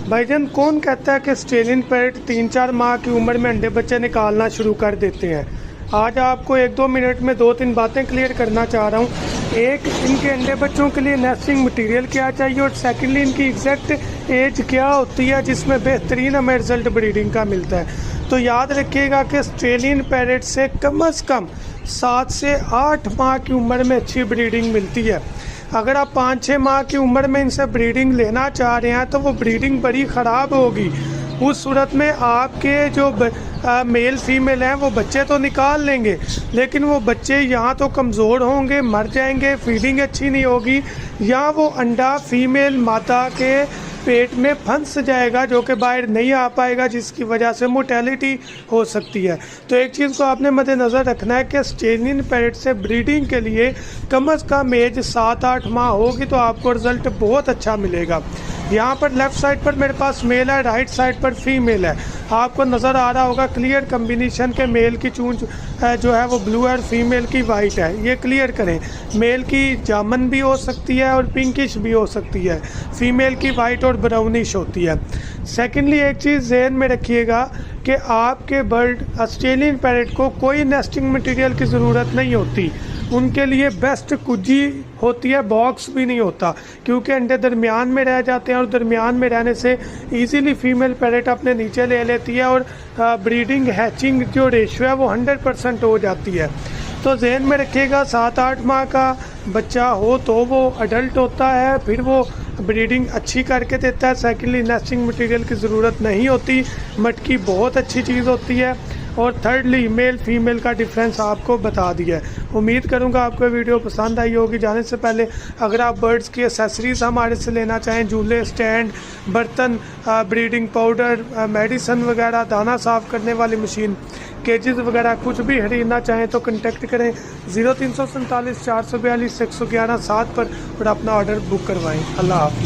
भाईजान, कौन कहता है कि ऑस्ट्रेलियन पैरट 3-4 माह की उम्र में अंडे बच्चे निकालना शुरू कर देते हैं। आज आपको 1-2 मिनट में 2-3 बातें क्लियर करना चाह रहा हूँ। एक, इनके अंडे बच्चों के लिए नेस्टिंग मटेरियल क्या चाहिए, और सेकेंडली इनकी एग्जैक्ट एज क्या होती है जिसमें बेहतरीन हमें रिजल्ट ब्रीडिंग का मिलता है। तो याद रखिएगा कि ऑस्ट्रेलियन पैरट से कम 7 से 8 माह की उम्र में अच्छी ब्रीडिंग मिलती है। अगर आप 5-6 माह की उम्र में इनसे ब्रीडिंग लेना चाह रहे हैं तो वो ब्रीडिंग बड़ी ख़राब होगी। उस सूरत में आपके जो मेल फीमेल हैं वो बच्चे तो निकाल लेंगे, लेकिन वो बच्चे यहाँ तो कमज़ोर होंगे, मर जाएंगे, फीडिंग अच्छी नहीं होगी, या वो अंडा फीमेल माता के पेट में फंस जाएगा जो कि बाहर नहीं आ पाएगा, जिसकी वजह से मोर्टेलिटी हो सकती है। तो एक चीज़ को आपने मद्देनज़र रखना है कि ऑस्ट्रेलियन पैरट से ब्रीडिंग के लिए कम एज 7-8 माह होगी तो आपको रिज़ल्ट बहुत अच्छा मिलेगा। यहाँ पर लेफ़्ट साइड पर मेरे पास मेल है, राइट साइड पर फीमेल है। आपको नज़र आ रहा होगा क्लियर कम्बिनेशन के मेल की चूंच जो है वो ब्लू है और फीमेल की वाइट है। ये क्लियर करें, मेल की जामन भी हो सकती है और पिंकिश भी हो सकती है, फीमेल की वाइट और ब्राउनिश होती है। सेकेंडली, एक चीज़ ज़हन में रखिएगा कि आपके बर्ड ऑस्ट्रेलियन पैरट को कोई नेस्टिंग मटेरियल की ज़रूरत नहीं होती। उनके लिए बेस्ट कुजी होती है, बॉक्स भी नहीं होता, क्योंकि अंडे दरमियान में रह जाते हैं और दरमियान में रहने से इजीली फीमेल पैरट अपने नीचे ले लेती है और ब्रीडिंग हैचिंग जो रेशियो है वो 100% हो जाती है। तो जहन में रखिएगा 7-8 माह का बच्चा हो तो वो अडल्ट होता है, फिर वो ब्रीडिंग अच्छी करके देता है। सेकेंडली, नेस्टिंग मटेरियल की ज़रूरत नहीं होती, मटकी बहुत अच्छी चीज़ होती है। और थर्डली, मेल फीमेल का डिफरेंस आपको बता दिया है। उम्मीद करूंगा आपको वीडियो पसंद आई होगी। जाने से पहले अगर आप बर्ड्स की एसेसरीज़ हमारे से लेना चाहें, झूले, स्टैंड, बर्तन, ब्रीडिंग पाउडर, मेडिसन वगैरह, दाना साफ़ करने वाली मशीन, केजेस वगैरह कुछ भी खरीदना चाहें तो कॉन्टेक्ट करें 0347 442 111 7 पर और अपना ऑर्डर बुक करवाएं। अल्लाह हाफ़िज़।